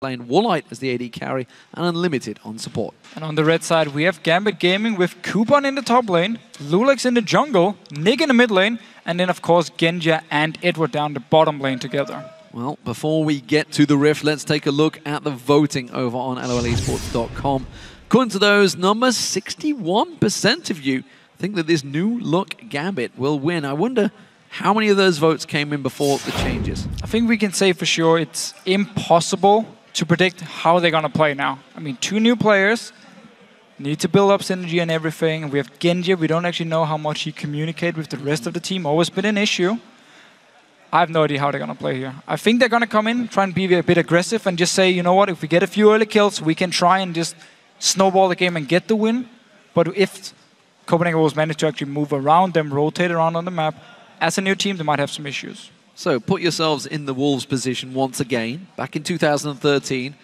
lane, Woolite as the AD carry, and Unlimited on support. And on the red side, we have Gambit Gaming with Coupon in the top lane, Lulex in the jungle, Nick in the mid lane, and then of course Genja and Edward down the bottom lane together. Well, before we get to the Rift, let's take a look at the voting over on lolesports.com. According to those numbers, 61% of you think that this new look Gambit will win. I wonder how many of those votes came in before the changes. I think we can say for sure it's impossible to predict how they're going to play now. I mean, 2 new players need to build up synergy and everything. We have Genji. We don't actually know how much he communicates with the rest of the team. Always been an issue. I have no idea how they're going to play here. I think they're going to come in, try and be a bit aggressive and just say, you know what, if we get a few early kills, we can try and just snowball the game and get the win. But if Copenhagen will manage to actually move around them, rotate around on the map, as a new team, they might have some issues. So put yourselves in the Wolves' position once again. Back in 2013,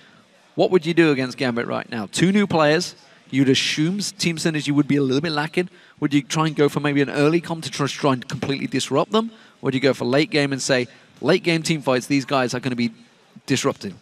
what would you do against Gambit right now? 2 new players. You'd assume team synergy would be a little bit lacking. Would you try and go for maybe an early comp to try and completely disrupt them? Or would you go for late game and say, late game team fights, these guys are going to be disrupting?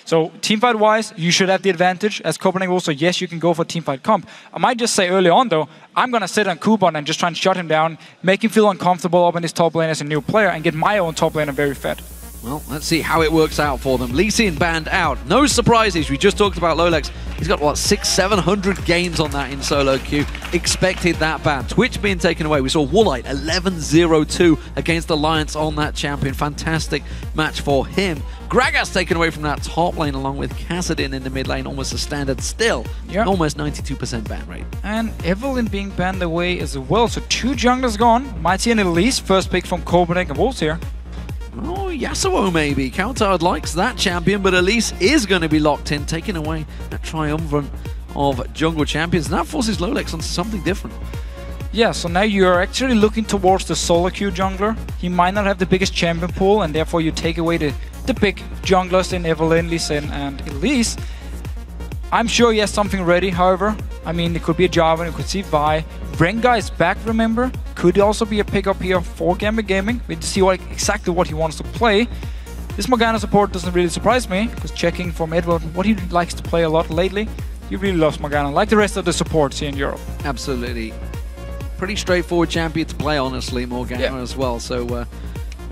So teamfight-wise, you should have the advantage. As Copenhagen also, yes, you can go for teamfight comp. I might just say early on, though, I'm going to sit on Coupon and just try and shut him down, make him feel uncomfortable up in his top lane as a new player, and get my own top laner very fed. Well, let's see how it works out for them. Lee Sin banned out. No surprises. We just talked about Lolex. He's got, what, 600-700 games on that in solo queue. Expected that ban. Twitch being taken away. We saw Woolite 11-0-2 against Alliance on that champion. Fantastic match for him. Gragas taken away from that top lane along with Kassadin in the mid lane. Almost a standard still. Yep. Almost 92% ban rate. And Evelyn being banned away as well. So 2 junglers gone. Mighty and Elise, first pick from Copenhagen Wolves here. Oh, Yasuo maybe. Counterhard likes that champion, but Elise is going to be locked in, taking away that triumvirate of jungle champions. And that forces Lolex onto something different. Yeah, so now you're actually looking towards the solo queue jungler. He might not have the biggest champion pool, and therefore you take away the big junglers in Evelyn, Lee Sin, and Elise. I'm sure he has something ready, however. I mean, it could be a Jarvan, it could see Vi. Rengar is back, remember? Could also be a pickup here for Gambit Gaming. We need to see exactly what he wants to play. This Morgana support doesn't really surprise me, because checking from Edward what he likes to play a lot lately, he really loves Morgana, like the rest of the supports here in Europe. Absolutely. Pretty straightforward champion to play, honestly, Morgana as well. So,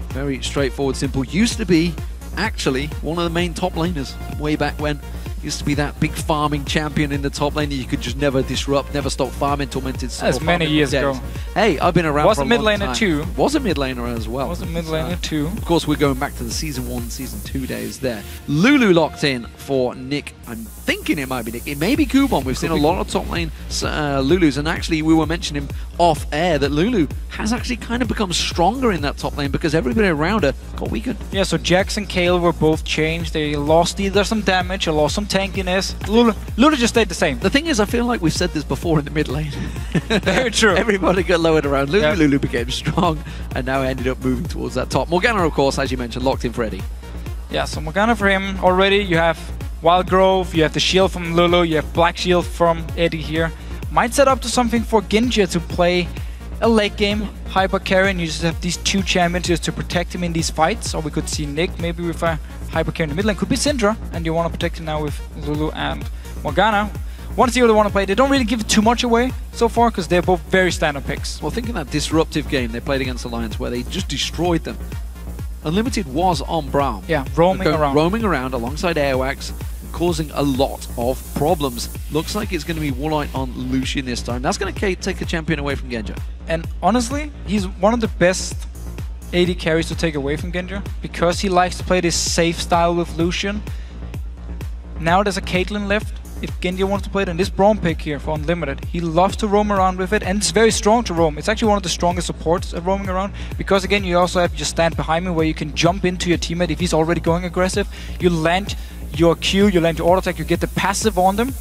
very straightforward, simple. Used to be, actually, one of the main top laners way back when. Used to be that big farming champion in the top lane that you could just never disrupt, never stop farming, tormented. That's many years ago. Hey, I've been around for a long time. Was a mid laner too. Was a mid laner as well. Was a mid laner too. Of course, we're going back to the Season 1, Season 2 days there. Lulu locked in for Nick. I'm thinking it might be Nick. It may be Coupon. We've seen a lot of top lane Lulus, and actually we were mentioning off air that Lulu has actually kind of become stronger in that top lane because everybody around her got weakened. Yeah, so Jax and Kayle were both changed. They lost either some damage or lost some tankiness. Lulu just stayed the same. The thing is, I feel like we've said this before in the mid lane. Very true. Everybody got lowered around. Lulu became strong and now ended up moving towards that top. Morgana, of course, as you mentioned, locked in for Eddie. Yeah, so Morgana for him already. You have Wild Grove, you have the shield from Lulu, you have Black Shield from Eddie here. Might set up to something for Genja to play a late game hyper carry, and you just have these 2 champions just to protect him in these fights. Or we could see Nick maybe with a hyper carry in the mid lane. Could be Syndra, and you want to protect him now with Lulu and Morgana. Want to see what they want to play. They don't really give too much away so far because they're both very standard picks. Well, think of that disruptive game they played against Alliance where they just destroyed them. Unlimited was on Braum. Yeah, roaming around alongside Airwax, causing a lot of problems. Looks like it's going to be Woolite on Lucian this time. That's going to take a champion away from Genja. And honestly, he's one of the best AD carries to take away from Genja because he likes to play this safe style with Lucian. Now there's a Caitlyn left. If Genja wants to play it, and this Braum pick here for Unlimited, he loves to roam around with it, and it's very strong to roam. It's actually one of the strongest supports at roaming around, because again, you also have just stand behind me where you can jump into your teammate if he's already going aggressive. You land your Q, you land your auto attack, you get the passive on them,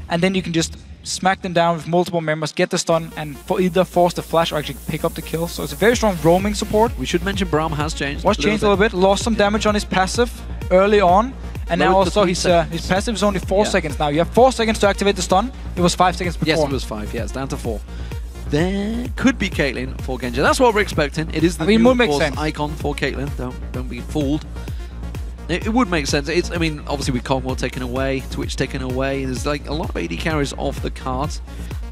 and then you can just smack them down with multiple members, get the stun, and either force the flash or actually pick up the kill. So it's a very strong roaming support. We should mention Braum has changed. Was changed a little bit, lost some damage on his passive early on. And now also his passive is only 4 seconds now. You have 4 seconds to activate the stun. It was 5 seconds before. Yes, it was 5. Yeah, it's down to 4. There could be Caitlyn for Genja. That's what we're expecting. It is the new icon for Caitlyn. Don't be fooled. It would make sense. I mean, obviously with Congo taken away, Twitch taken away, there's like a lot of AD carries off the cards.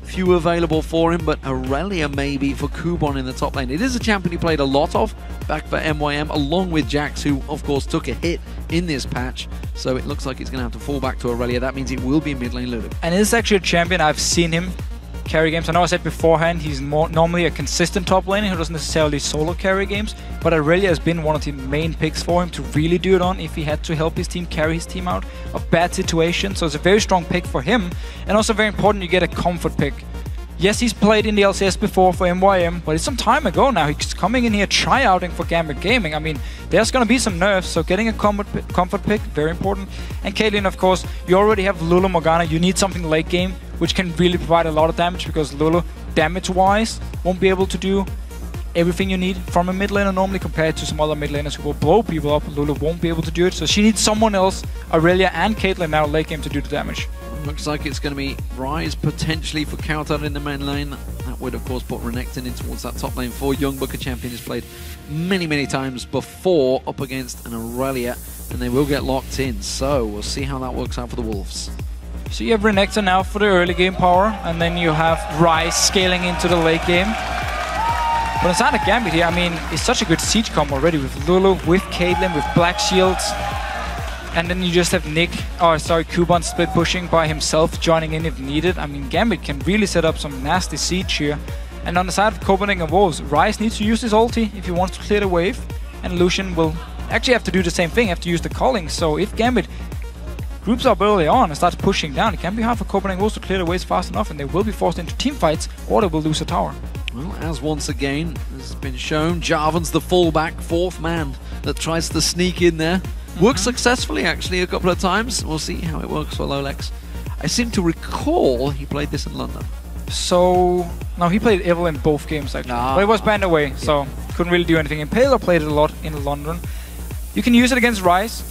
Few available for him, but Aurelia maybe for Kubon in the top lane. It is a champion he played a lot of back for MYM, along with Jax, who of course took a hit in this patch. So it looks like he's going to have to fall back to Aurelia. That means it will be mid lane Lulu. And it is actually a champion I've seen him carry games. I know I said beforehand he's normally a consistent top laner who doesn't necessarily solo carry games, but Aurelia has been one of the main picks for him to really do it on if he had to help his team carry his team out of bad situations. So it's a very strong pick for him, and also very important you get a comfort pick. Yes, he's played in the LCS before for MYM, but it's some time ago now. He's coming in here tryouting for Gambit Gaming. I mean, there's going to be some nerfs, so getting a comfort pick, very important. And Caitlyn, of course, you already have Lulu Morgana. You need something late game, which can really provide a lot of damage, because Lulu, damage-wise, won't be able to do everything you need from a mid laner normally, compared to some other mid laners who will blow people up. Lulu won't be able to do it, so she needs someone else, Aurelia and Caitlyn now late game, to do the damage. Looks like it's going to be Ryze potentially for Kautar in the main lane. That would, of course, put Renekton in towards that top lane for Young Booker champion. Has played many, many times before up against an Aurelia, and they will get locked in. So we'll see how that works out for the Wolves. So you have Renekton now for the early game power, and then you have Ryze scaling into the late game. But inside of Gambit here, I mean, it's such a good siege combo already with Lulu, with Caitlyn, with Black Shields. And then you just have Kubon split pushing by himself, joining in if needed. I mean, Gambit can really set up some nasty siege here. And on the side of Copenhagen Wolves, Ryze needs to use his ulti if he wants to clear the wave. And Lucian will actually have to do the same thing, have to use the calling. So if Gambit groups up early on and starts pushing down, it can be hard for Copenhagen Wolves to clear the waves fast enough, and they will be forced into team fights, or they will lose a tower. Well, as once again has been shown, Jarvan's the fallback, fourth man that tries to sneak in there. Worked successfully, actually, a couple of times. We'll see how it works for Lolex. I seem to recall he played this in London. So, no, he played Evil in both games, actually. But it was banned away, so couldn't really do anything. Impaler played it a lot in London. You can use it against Ryze,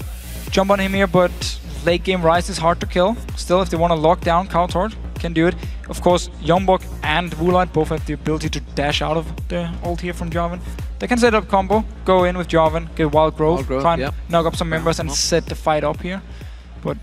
jump on him here, but late game Ryze is hard to kill. Still, if they want to lock down Counter, can do it. Of course, Youngbok and Woolite both have the ability to dash out of the ult here from Jarvan. They can set up combo, go in with Jarvan, get Wild Growth, try and knock up some members and set the fight up here. But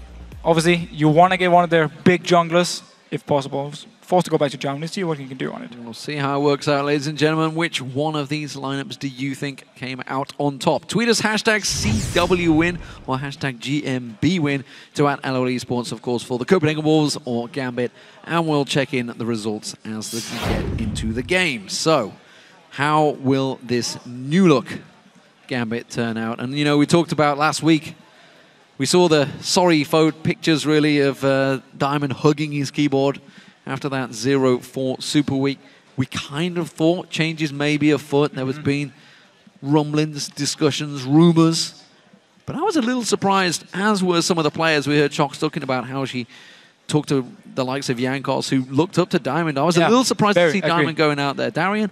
obviously, you want to get one of their big junglers, if possible. Forced to go back to Jarvan. Let's see what he can do on it. We'll see how it works out, ladies and gentlemen. Which one of these lineups do you think came out on top? Tweet us hashtag CWWin or hashtag GMBWin to @LOL Esports, of course, for the Copenhagen Wolves or Gambit. And we'll check in the results as we get into the game. So, how will this new look Gambit turn out? And, you know, we talked about last week, we saw the sorry pictures, really, of Diamond hugging his keyboard after that 0-4 Super Week. We kind of thought changes may be afoot. There was been rumblings, discussions, rumors. But I was a little surprised, as were some of the players. We heard Chox talking about how she talked to the likes of Jankos, who looked up to Diamond. I was a little surprised to see Diamond going out there. Darian,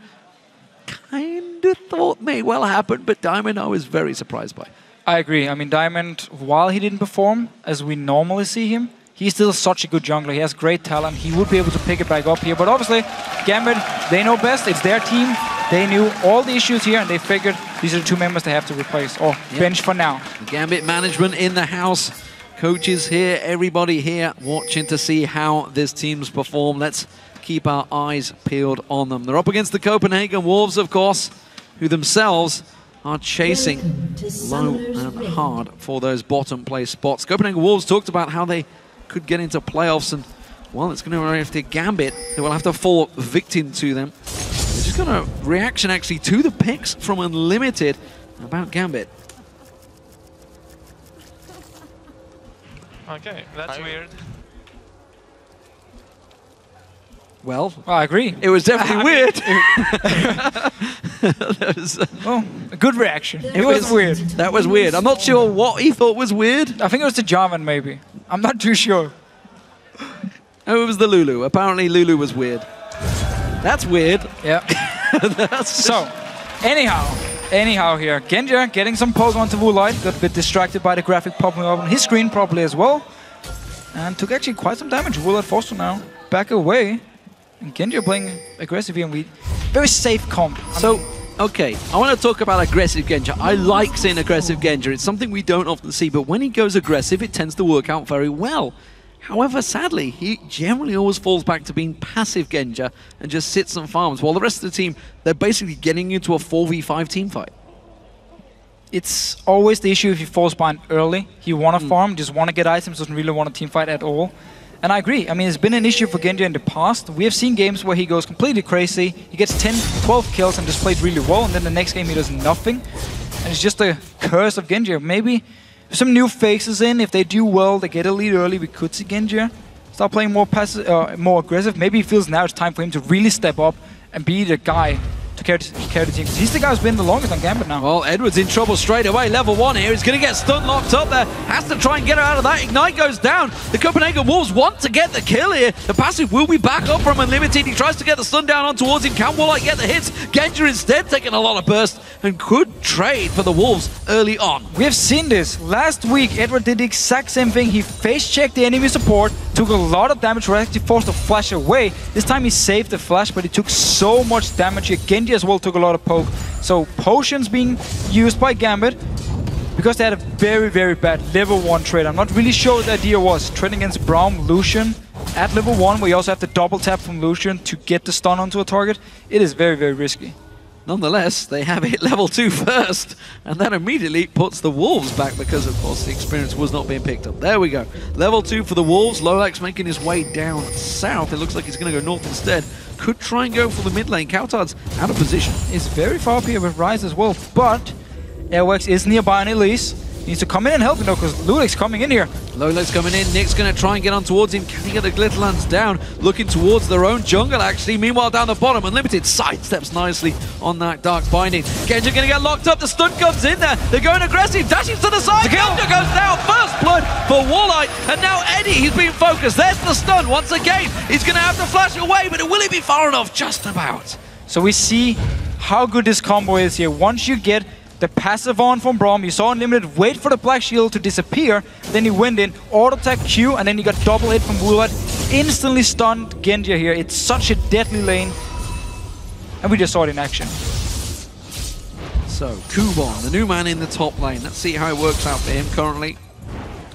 kind of thought may well happen, but Diamond I was very surprised by. I agree. I mean, Diamond, while he didn't perform as we normally see him, he's still such a good jungler. He has great talent. He would be able to pick it back up here. But obviously, Gambit, they know best. It's their team. They knew all the issues here, and they figured these are the two members they have to replace, or bench for now. Gambit management in the house. Coaches here, everybody here watching to see how this team's perform. Let's keep our eyes peeled on them. They're up against the Copenhagen Wolves, of course, who themselves are chasing low and hard for those bottom place spots. Copenhagen Wolves talked about how they could get into playoffs, and well, it's going to have to Gambit. They will have to fall victim to them. They're just got a reaction actually to the picks from Unlimited about Gambit. Okay, that's weird. Well, I agree. It was definitely weird. Well, a good reaction. It was weird. That was weird. I'm not sure what he thought was weird. I think it was the Jarvan, maybe. I'm not too sure. Oh, it was the Lulu. Apparently Lulu was weird. That's weird. Yeah. So, anyhow here, Genja getting some Pokemon to Woolite, got a bit distracted by the graphic popping up on his screen probably as well, and took actually quite some damage. Woolite forced to now back away, and Genja playing aggressive here, and very safe comp. So Okay, I want to talk about aggressive Genji. I like seeing aggressive Genji. It's something we don't often see, but when he goes aggressive, it tends to work out very well. However, sadly, he generally always falls back to being passive Genji and just sits and farms, while the rest of the team, they're basically getting into a 4v5 team fight. It's always the issue if he falls behind early. He want to farm, just want to get items, doesn't really want a team fight at all. And I agree. I mean, it's been an issue for Genji in the past. We have seen games where he goes completely crazy. He gets 10, 12 kills and just plays really well. And then the next game he does nothing. And it's just a curse of Genji. Maybe some new faces in. If they do well, they get a lead early. We could see Genji start playing more passive, more aggressive. Maybe he feels now it's time for him to really step up and be the guy to carry the team. He's the guy who's been the longest on Gambit now. Well, Edward's in trouble straight away. Level 1 here. He's going to get stun locked up there. Has to try and get her out of that. Ignite goes down. The Copenhagen Wolves want to get the kill here. The passive will be back up from Unlimited. He tries to get the stun down on towards him. Can Warlock get the hits? Genji instead taking a lot of burst and could trade for the Wolves early on. We have seen this. Last week, Edward did the exact same thing. He face-checked the enemy support, took a lot of damage, was actually forced to flash away. This time he saved the flash, but he took so much damage here. Genji as well took a lot of poke. So potions being used by Gambit because they had a very, very bad level 1 trade. I'm not really sure what the idea was. Trading against Braum, Lucian at level 1, where you also have to double tap from Lucian to get the stun onto a target. It is very, very risky. Nonetheless, they have hit level 2 first, and that immediately puts the Wolves back because, of course, the experience was not being picked up. There we go. Level 2 for the Wolves. Lolax making his way down south. It looks like he's going to go north instead. Could try and go for the mid lane. Kautard's out of position. It's very far up here with Ryze as well, but Airwax is nearby on Elise. Needs to come in and help him though, because Ludek's coming in here. Lola's coming in. Nick's going to try and get on towards him. Can he get the Glitterlands down? Looking towards their own jungle, actually. Meanwhile, down the bottom, Unlimited sidesteps nicely on that Dark Binding. Genji going to get locked up. The stun comes in there. They're going aggressive. Dashing to the side. The kill goes down. First blood for Warlight. And now Eddie, he's being focused. There's the stun once again. He's going to have to flash away, but will he be far enough? Just about. So we see how good this combo is here. Once you get the passive on from Braum, you saw Unlimited wait for the Black Shield to disappear, then he went in, auto-attack Q, and then you got double hit from Woolite, instantly stunned Genji here. It's such a deadly lane, and we just saw it in action. So, Kuban, the new man in the top lane. Let's see how it works out for him currently.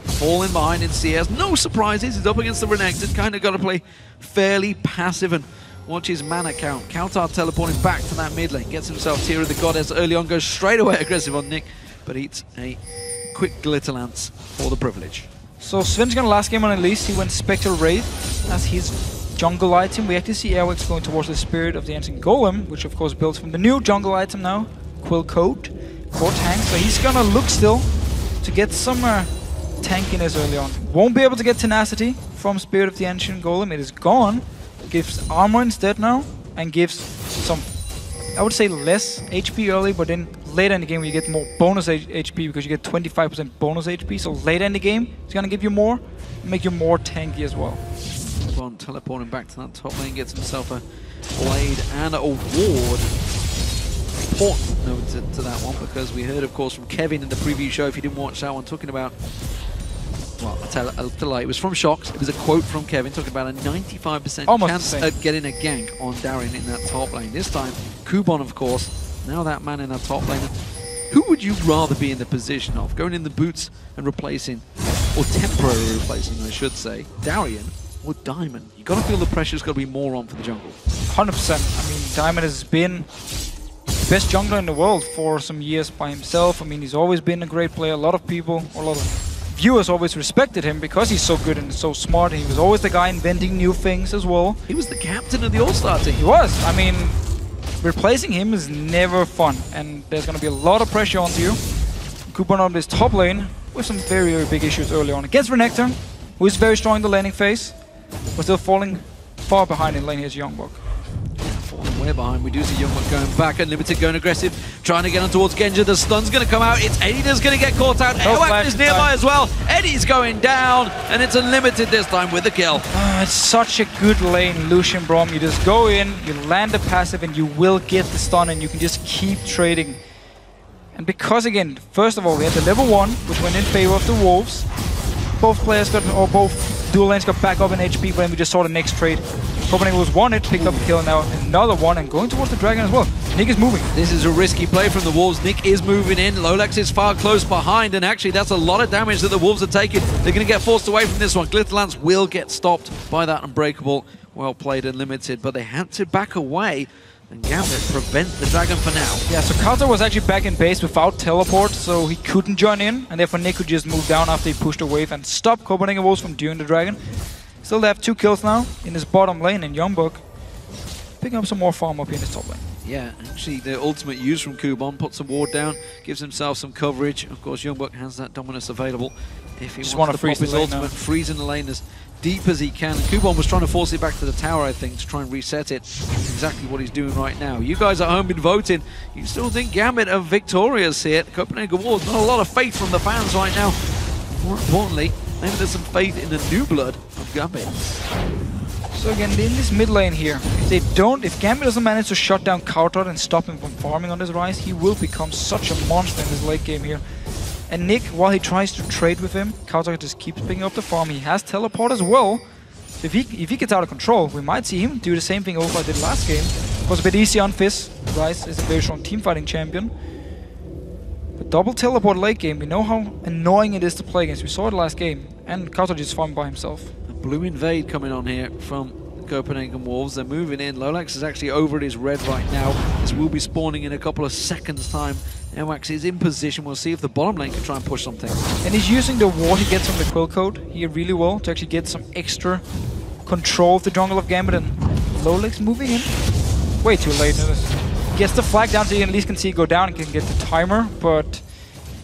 Falling behind in CS, no surprises, he's up against the Renekton, kind of got to play fairly passive and watch his mana count. Kautard teleporting back to that mid lane. Gets himself Tear of the Goddess early on. Goes straight away aggressive on Nick. But eats a quick Glitter Lance for the privilege. So Sven's gonna last game on Elise. He went Spectral Wraith as his jungle item. We actually see Airwax going towards the Spirit of the Ancient Golem, which of course builds from the new jungle item now. Quill Coat. Core tank. So he's gonna look still to get some tankiness early on. Won't be able to get Tenacity from Spirit of the Ancient Golem. It is gone. Gives armor instead now, and gives some, I would say less HP early, but then later in the game you get more bonus HP because you get 25% bonus HP, so later in the game it's gonna give you more, make you more tanky as well. Bon teleporting back to that top lane, gets himself a blade and a ward. Important note to that one, because we heard of course from Kevin in the preview show, if you didn't watch that one, talking about, well, I'll tell a lie. It was from Shox. It was a quote from Kevin talking about a 95% chance at getting a gank on Darien in that top lane. This time, Kuban, of course, now that man in that top lane. Who would you rather be in the position of? Going in the boots and replacing, or temporarily replacing, I should say, Darien or Diamond? You got to feel the pressure's got to be more on for the jungle. 100%. I mean, Diamond has been the best jungler in the world for some years by himself. I mean, he's always been a great player. A lot of people, or a lot of viewers always respected him because he's so good and so smart. He was always the guy inventing new things as well. He was the captain of the All-Star team. He was. I mean, replacing him is never fun, and there's going to be a lot of pressure onto you. Kuban on this top lane with some very, very big issues early on against Renekton, who is very strong in the laning phase, but still falling far behind in lane. Here's Youngbok. Way behind. We do see Youngbok going back, Unlimited going aggressive, trying to get on towards Genji. The stun's going to come out. It's Eddie that's going to get caught out. Airwax is nearby as well. Eddie's going down, and it's Unlimited this time with the kill. It's such a good lane, Lucian Braum. You just go in, you land the passive, and you will get the stun, and you can just keep trading. And because, again, first of all, we had the level 1, which went in favor of the Wolves. Both players got, or both dual lanes got back up in HP, but then we just saw the next trade. Copenhagen was won it, picked up a kill, and now another one, and going towards the dragon as well. Nick is moving. This is a risky play from the Wolves. Nick is moving in. Lolex is far close behind, and actually that's a lot of damage that the Wolves are taking. They're going to get forced away from this one. Glitterlance will get stopped by that Unbreakable. Well played and limited, but they had to back away, and Gambit prevent the dragon for now. Yeah, so Carter was actually back in base without teleport, so he couldn't join in, and therefore Nick could just move down after he pushed a wave and stop Copenhagen Wolves from doing the dragon. Still, they have 2 kills now in his bottom lane, and Youngbuk picking up some more farm up here in his top lane. Yeah, actually the ultimate use from Kubon, puts a ward down, gives himself some coverage. Of course, Youngbuk has that dominance available. If he wants to pop his ultimate, freezing the lane as deep as he can. Kubon was trying to force it back to the tower, I think, to try and reset it. Exactly what he's doing right now. You guys at home been voting. You still think Gambit are victorious here? Copenhagen Wolves, not a lot of faith from the fans right now. More importantly, maybe there's some faith in the new blood of Gambit. So again, in this mid lane here, if Gambit doesn't manage to shut down Kautot and stop him from farming on this rise, he will become such a monster in this late game here. And Nick, while he tries to trade with him, Kautot just keeps picking up the farm. He has teleport as well. So if he gets out of control, we might see him do the same thing Ofa did last game. It was a bit easy on Fizz. Rise is a very strong teamfighting champion. But double teleport late game, we know how annoying it is to play against. We saw it last game, and Kautot just farmed by himself. Blue invade coming on here from the Copenhagen Wolves. They're moving in. Lolex is actually over at his red right now. This will be spawning in a couple of seconds' time. Airwax is in position. We'll see if the bottom lane can try and push something. And he's using the ward he gets from the Quill Code here really well to actually get some extra control of the jungle of Gambit. And Lolex moving in way too late. Gets the flag down so you at least can see it go down and can get the timer, but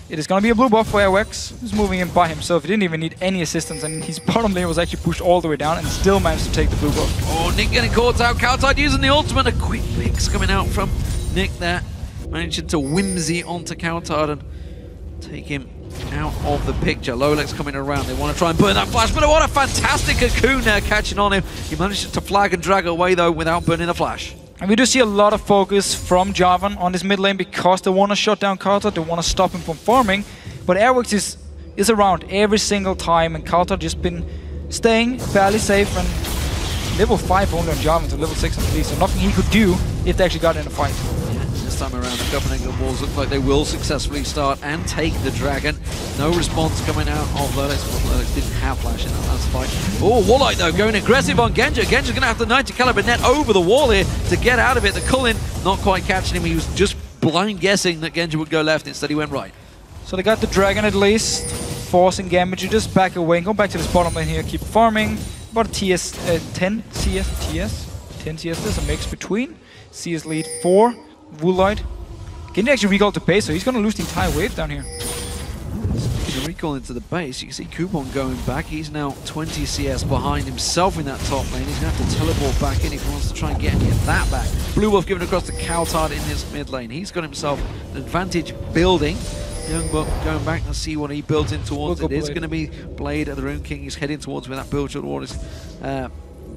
it is going to be a blue buff for Airwax. He's moving in by himself. He didn't even need any assistance, and his bottom lane was actually pushed all the way down and still managed to take the blue buff. Oh, Nick getting caught out. Kautot using the ultimate. A quick fix coming out from Nick there. Managing to whimsy onto Kautot and take him out of the picture. Lolex coming around. They want to try and burn that flash, but what a fantastic cocoon there catching on him. He managed to flag and drag away though without burning the flash. And we do see a lot of focus from Jarvan on this mid lane because they want to shut down Kautot, they want to stop him from farming. But Airwax is around every single time, and Kautot just been staying fairly safe, and level 5 only on Jarvan to level 6 at least, so nothing he could do if they actually got in a fight. This time around, the Copenhagen Wolves look like they will successfully start and take the dragon. No response coming out of Lolex. Lolex didn't have flash in that last fight. Oh, Warlight though, going aggressive on Genja. Genja's going to have the 90 caliber net over the wall here to get out of it. The Cullen not quite catching him. He was just blind guessing that Genja would go left. Instead, he went right. So they got the dragon at least, forcing Gambit to just back away and go back to this bottom lane here, keep farming. About a 10 CS. There's a mix between CS lead 4. Woolite. Can actually recall to base, so he's going to lose the entire wave down here. The recall into the base, you can see Coupon going back. He's now 20 CS behind himself in that top lane. He's going to have to teleport back in if he wants to try and get that back. Blue Wolf given across to Kautot in his mid lane. He's got himself an advantage building. Youngbuk going back to see what he built in towards. It is going to be Blade of the Rune King. He's heading towards where that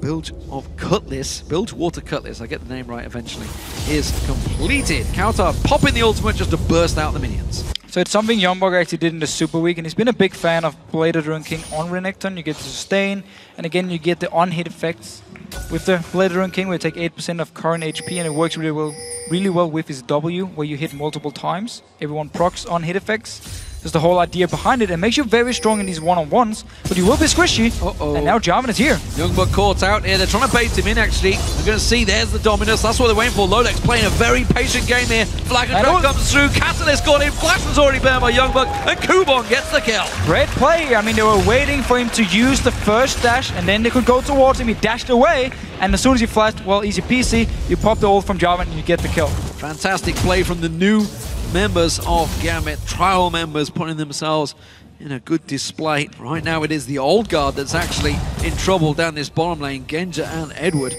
Bilge of Cutlass, Bilge Water Cutlass, I get the name right eventually, is completed. Kautot popping the ultimate just to burst out the minions. So it's something Youngbuk actually did in the Super Week, and he's been a big fan of Blade of the Rune King on Renekton. You get the sustain, and again you get the on-hit effects. With the Blade of the Rune King, we take 8% of current HP, and it works really well with his W, where you hit multiple times. Everyone procs on-hit effects. There's the whole idea behind it. It makes you very strong in these one-on-ones, but you will be squishy. And now Jarvan is here. Youngbuk caught out here. They're trying to bait him in, actually. We're going to see there's the dominance. That's what they're waiting for. Lolex playing a very patient game here. Flag and drag comes through. Catalyst got in. Flash was already burned by Youngbuk, and Kubon gets the kill. Great play. I mean, they were waiting for him to use the first dash, and then they could go towards him. He dashed away, and as soon as he flashed, well, easy peasy. You pop the ult from Jarvan, and you get the kill. Fantastic play from the new members of Gambit, trial members putting themselves in a good display. Right now it is the old guard that's actually in trouble down this bottom lane, Genja and Edward,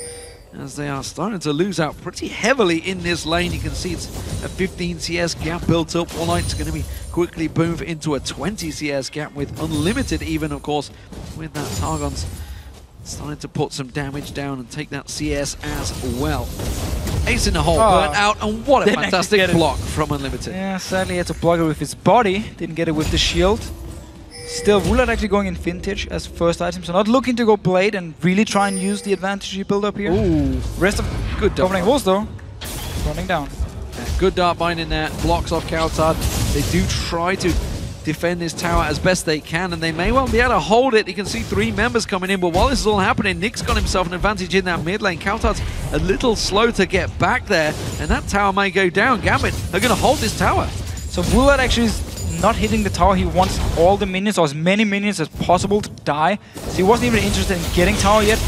as they are starting to lose out pretty heavily in this lane. You can see it's a 15 CS gap built up. Warlight's going to be quickly move into a 20 CS gap with unlimited even, of course, with that Targon's starting to put some damage down and take that CS as well. Ace in the hole, burnt out, and what a fantastic block from Unlimited. Yeah, sadly he had to block it with his body, didn't get it with the shield. Still, Wulat actually going in Vintage as first item, so not looking to go Blade and really try and use the advantage he built up here. Ooh. Rest of Good Copenhagen Wolves though, running down. Yeah, good dart bind in there, blocks off Kautad. They do try to defend this tower as best they can, and they may well be able to hold it. You can see 3 members coming in, but while this is all happening, Nick's got himself an advantage in that mid lane. Kautad's a little slow to get back there, and that tower may go down. Gambit are going to hold this tower. So Wulat actually is not hitting the tower. He wants all the minions, or as many minions as possible, to die. So he wasn't even interested in getting tower yet.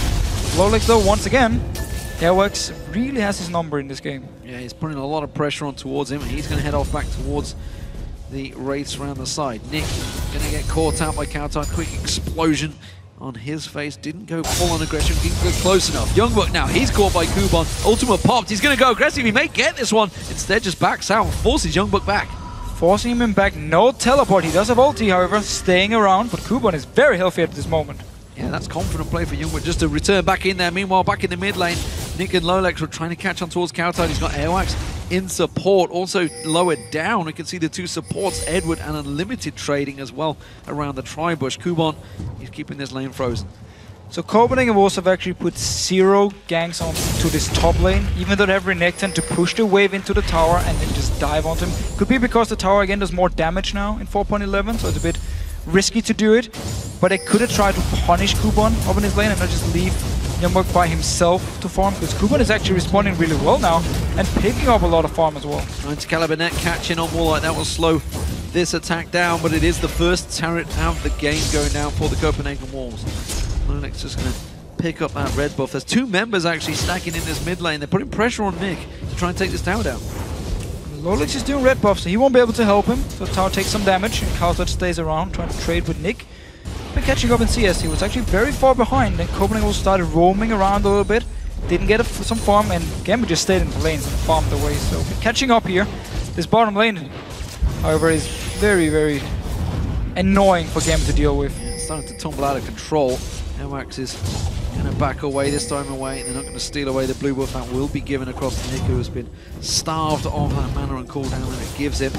Lowlex though, once again, Airworks really has his number in this game. Yeah, he's putting a lot of pressure on towards him. He's going to head off back towards the wraiths around the side. Nick going to get caught out by Kautad. Quick explosion on his face. Didn't go full on aggression. Didn't go close enough. Youngbuck now, he's caught by Kuban. Ultimate popped. He's going to go aggressive. He may get this one. Instead, just backs out and forces Youngbuck back. Forcing him back. No teleport. He does have ulti, however, staying around. But Kuban is very healthy at this moment. Yeah, that's confident play for Youngbuck just to return back in there. Meanwhile, back in the mid lane, Nick and Lowlex were trying to catch on towards Kautad. He's got Airwax in support, also lower down. We can see the 2 supports, Edward and Unlimited, trading as well around the tri-bush. Kuban, he's keeping this lane frozen. So Copenhagen Wolves have actually put 0 ganks onto this top lane, even though they have Renekton to push the wave into the tower and then just dive onto him. Could be because the tower again does more damage now in 4.11, so it's a bit risky to do it. But they could have tried to punish Kuban up in his lane and not just leave Youngbuck by himself to farm, because Kuban is actually responding really well now and picking up a lot of farm as well. 90 caliber net catching on Warlight. That will slow this attack down, but it is the first turret out of the game going down for the Copenhagen Wolves. Lowlex just going to pick up that red buff. There's 2 members actually stacking in this mid lane. They're putting pressure on Nick to try and take this tower down. Lowlex is doing red buff, so he won't be able to help him. So tower takes some damage, and Kautad stays around trying to trade with Nick. But catching up in CS, he was actually very far behind, and Copenhagen Wolves started roaming around a little bit. Didn't get some farm, and Gambit just stayed in the lanes and farmed away. So catching up here. This bottom lane, however, is very, very annoying for Gambit to deal with. Yeah, it's starting to tumble out of control. Airwax is going to back away this time away. They're not going to steal away the blue buff. That will be given across to Nick, who has been starved of that mana and cooldown that it gives him.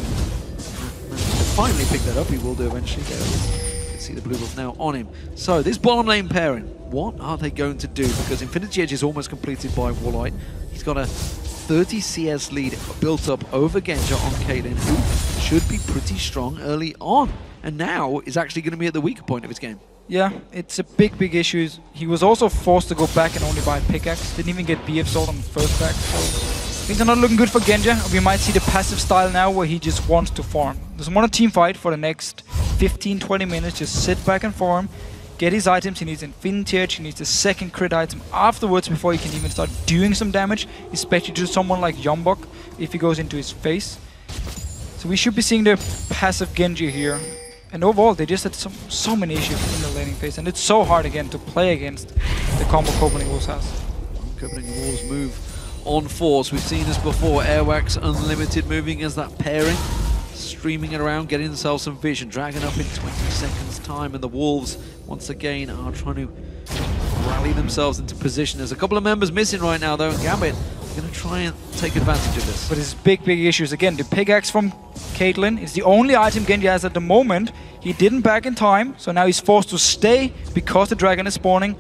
Finally pick that up. He will do eventually. There it is. See the blue buff now on him. So this bottom lane pairing, what are they going to do? Because Infinity Edge is almost completed by Warlight. He's got a 30 CS lead built up over Genja on Caitlyn, who should be pretty strong early on, and now is actually going to be at the weaker point of his game. Yeah, it's a big issue. He was also forced to go back and only buy a pickaxe. Didn't even get BF sold on the first pack, so things are not looking good for Genja. We might see the passive style now where he just wants to farm. Doesn't want a team fight for the next 15-20 minutes. Just sit back and farm, get his items. He needs Infinity Edge, he needs a second crit item afterwards before he can even start doing some damage, especially to someone like Youngbuck if he goes into his face. So we should be seeing the passive Genji here. And overall, they just had so many issues in the laning phase, and it's so hard again to play against the combo Copenhagen Wolves has. Copenhagen Wolves move on force. We've seen this before. Airwax Unlimited moving as that pairing, streaming it around, getting themselves some vision. Dragon up in 20 seconds time, and the Wolves once again are trying to rally themselves into position. There's a couple of members missing right now though, and Gambit are going to try and take advantage of this. But it's big issues. Again, the pickaxe from Caitlyn is the only item Genji has at the moment. He didn't back in time, so now he's forced to stay because the dragon is spawning.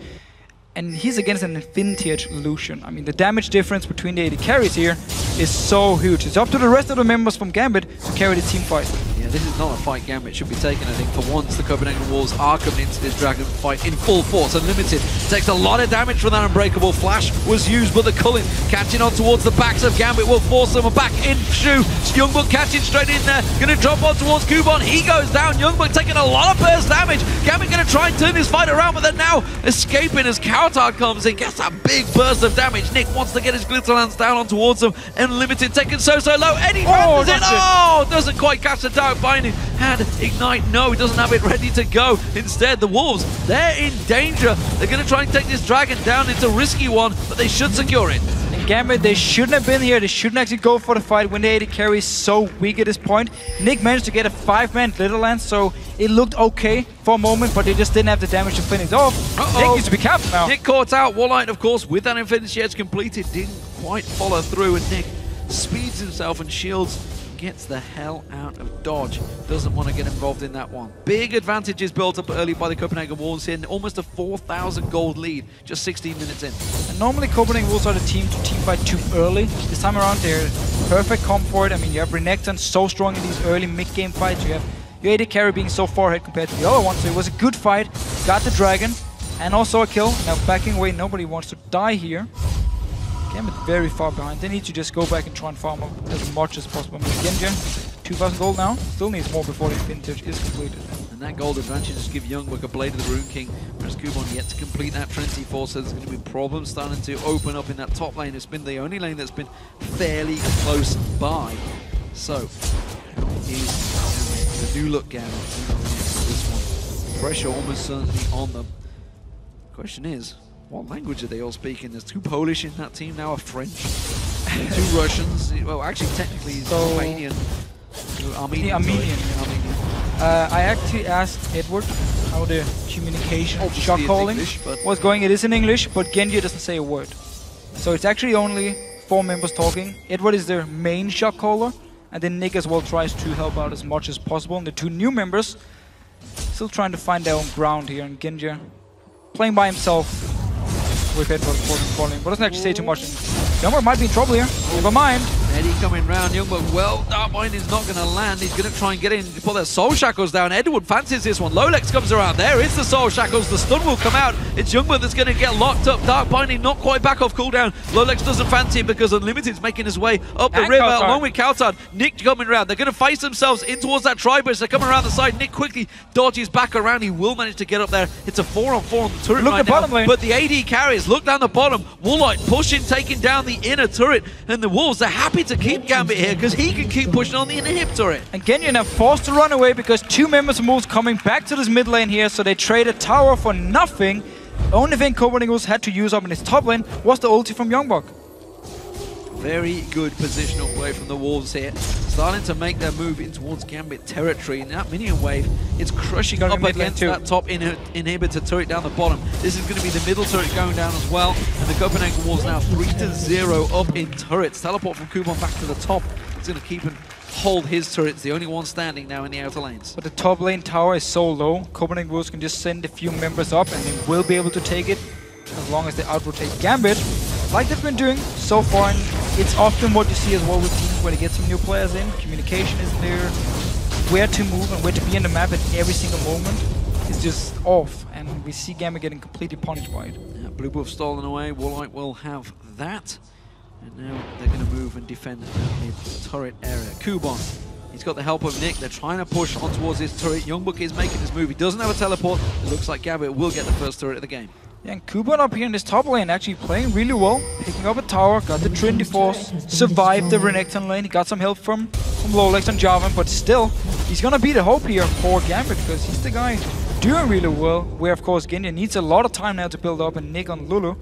And he's against an Infinity Edge Lucian. I mean, the damage difference between the AD carries here is so huge. It's up to the rest of the members from Gambit to carry the team fight. Yeah, this is not a fight Gambit should be taking. I think for once the Copenhagen Wolves are coming into this dragon fight in full force. Unlimited takes a lot of damage from that unbreakable flash was used, but the culling catching on towards the backs of Gambit will force them back in shoe. Youngbuck catching straight in there, gonna drop on towards Kuban. He goes down. Youngbuck taking a lot of burst damage. Gambit gonna try and turn this fight around, but they're now escaping as Kautad comes in, gets a big burst of damage. Nick wants to get his Glitterlands down on towards them. Unlimited taking so low. Eddie runs in. Oh, doesn't quite catch the dark binding. Had Ignite, no, he doesn't have it ready to go. Instead, the Wolves, they're in danger. They're going to try and take this dragon down. It's a risky one, but they should secure it. And Gambit, they shouldn't have been here. They shouldn't actually go for the fight when the AD carry is so weak at this point. Nick managed to get a 5-man Glitterlands, so it looked okay for a moment, but they just didn't have the damage to finish off. Nick needs to be careful now. Nick caught out. Warlight, of course, with that Infinity Edge completed, didn't quite follow through, and Nick speeds himself and shields gets the hell out of dodge. Doesn't want to get involved in that one. Big advantages built up early by the Copenhagen Wolves here. Almost a 4,000 gold lead, just 16 minutes in. And normally Copenhagen Wolves are the team to teamfight too early. This time around they're perfect comp for it. I mean, you have Renekton so strong in these early mid-game fights. You have your AD carry being so far ahead compared to the other one. So it was a good fight. Got the dragon and also a kill. Now backing away, nobody wants to die here. Gambit very far behind. They need to just go back and try and farm up as much as possible. Genji, 2,000 gold now. Still needs more before the vintage is completed. And that gold advantage just give Youngbuck a Blade of the Rune King, whereas Kubon yet to complete that Trinity Force, so there's going to be problems starting to open up in that top lane. It's been the only lane that's been fairly close by. So, how is the new look Gambit this one? Pressure almost certainly on them. Question is, what language are they all speaking? There's 2 Polish in that team now, a French, 2 Russians. Well, actually, technically, he's Armenian. Armenian. I actually asked Edward how the communication, shot calling was going. It is in English, but Genji doesn't say a word. So it's actually only 4 members talking. Edward is their main shot caller, and then Nick as well tries to help out as much as possible. And the 2 new members still trying to find their own ground here, and Genji playing by himself with Edward falling, but doesn't actually say too much. Youngbuck might be in trouble here. Never mind. Eddie coming round. Youngbuck, well, Darkbind is not going to land. He's going to try and get in to put their Soul Shackles down. Edward fancies this one. Lolex comes around. There is the Soul Shackles. The stun will come out. It's Youngbuck that's going to get locked up. Darkbinding not quite back off cooldown. Lolex doesn't fancy it because Unlimited's making his way up the river along with Kaltard. Nick coming around. They're going to face themselves in towards that Tribus. They're coming around the side. Nick quickly dodges back around. He will manage to get up there. It's a 4-on-4 on the turret right now. But the AD carries. Look down the bottom. Woolite pushing, taking down the inner turret. And the Wolves are happy to keep Gambit here because he can keep pushing on the inner hip turret. And Genji now forced to run away because 2 members of Wolves coming back to this mid lane here, so they trade a tower for nothing. The only thing Copenhagen Wolves had to use up in his top lane was the ulti from Youngbuck. Very good positional play from the Wolves here. Starting to make their move in towards Gambit territory. And that minion wave, it's crushing up against that top inhibitor turret down the bottom. This is going to be the middle turret going down as well. And the Copenhagen Wolves now 3-0 up in turrets. Teleport from Kubon back to the top. It's going to keep him hold his turrets, the only one standing now in the outer lanes. But the top lane tower is so low, Copenhagen Wolves can just send a few members up and they will be able to take it as long as they out-rotate Gambit, like they've been doing so far. And it's often what you see as well with teams where they get some new players in. Communication isn't there. Where to move and where to be in the map at every single moment is just off. And we see Gambit getting completely punished by it. Yeah, Blue Buff stolen away. Woolite will have that. And now they're going to move and defend the turret area. Kubon, he's got the help of Nick. They're trying to push on towards his turret. Youngbuck is making his move. He doesn't have a teleport. It looks like Gambit will get the first turret of the game. Yeah, and Kubon up here in this top lane actually playing really well. Picking up a tower, got the Trinity Force, survived the Renekton lane. He got some help from Lolex and Jarvan, but still, he's going to be the hope here for Gambit because he's the guy doing really well. Where, of course, Genji needs a lot of time now to build up, and Nick on Lulu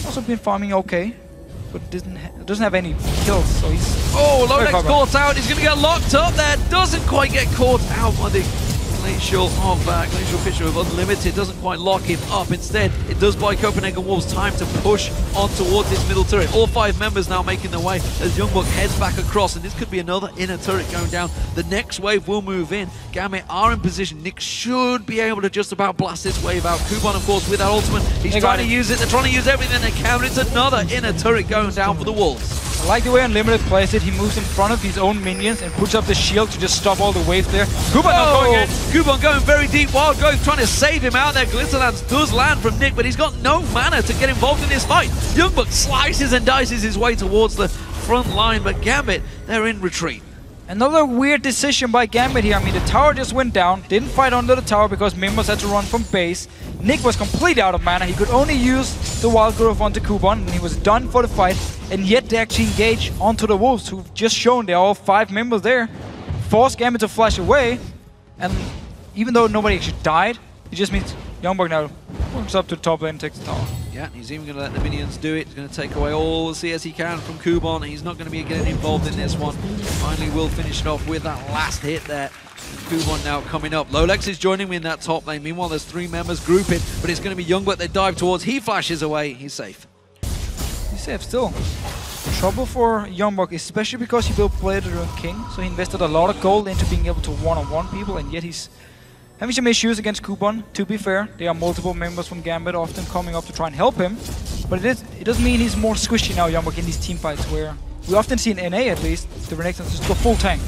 also been farming okay, but doesn't have any kills, so he's... Oh, Lolex caught out. He's going to get locked up there. Doesn't quite get caught out by the Glacial Fissure of Unlimited. Doesn't quite lock him up. Instead, it does buy Copenhagen Wolves time to push on towards his middle turret. All 5 members now making their way as Youngbuck heads back across, and this could be another inner turret going down. The next wave will move in. Gambit are in position. Nick should be able to just about blast this wave out. Kubon, of course, with that ultimate. He's trying to use it. They're trying to use everything they can. It's another inner turret going down for the Wolves. I like the way Unlimited plays it. He moves in front of his own minions and puts up the shield to just stop all the waves there. Kubon not going in. Kubon going very deep. Wild Growth trying to save him out there. Glitterlance does land from Nick, but he's got no mana to get involved in this fight. Youngbuck slices and dices his way towards the front line, but Gambit, they're in retreat. Another weird decision by Gambit here. I mean, the tower just went down. Didn't fight under the tower because members had to run from base. Nick was completely out of mana. He could only use the Wild Growth onto Kubon, and he was done for the fight. And yet they actually engage onto the Wolves, who've just shown they're all 5 members there. Force Gambit to flash away. And even though nobody actually died, it just means Youngbuck now works up to the top lane and takes the tower. Yeah, he's even going to let the minions do it. He's going to take away all the CS he can from Kubon. He's not going to be getting involved in this one. Finally will finish it off with that last hit there. Kubon now coming up. Lolex is joining me in that top lane. Meanwhile, there's 3 members grouping, but it's going to be Youngbuck they dive towards. He flashes away. He's safe. He's safe still. trouble for Youngbuck, especially because he built Blader and King, so he invested a lot of gold into being able to one-on-one people, and yet he's having some issues against Coupon. To be fair, there are multiple members from Gambit often coming up to try and help him, but it doesn't mean he's more squishy now, Youngbuck, in these team fights, where we often see in NA at least, the Renekton just go full tank.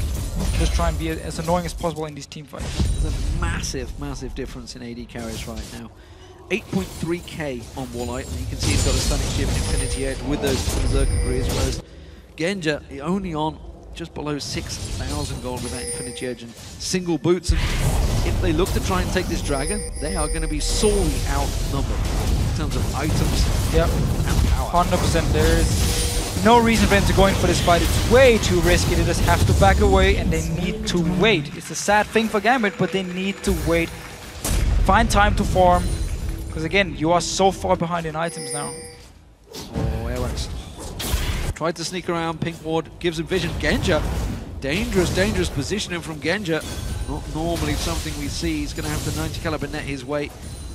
Just try and be as annoying as possible in these team fights. There's a massive, massive difference in AD carries right now. 8.3k on Wallite, and you can see he's got a stunning shift in Infinity Edge with those Berserker Greaves, whereas Genja only on just below 6,000 gold with that Infinity Edge and single boots. And if they look to try and take this dragon, they are going to be sorely outnumbered in terms of items and power. 100%. There is no reason for them to go in for this fight. It's way too risky. They just have to back away, and they need to wait. It's a sad thing for Gambit, but they need to wait. Find time to farm. Because again, you are so far behind in items now. Oh, Airwax tried to sneak around. Pink Ward gives him vision. Genja, dangerous, dangerous positioning from Genja. Not normally something we see. He's going to have to 90 caliber net his way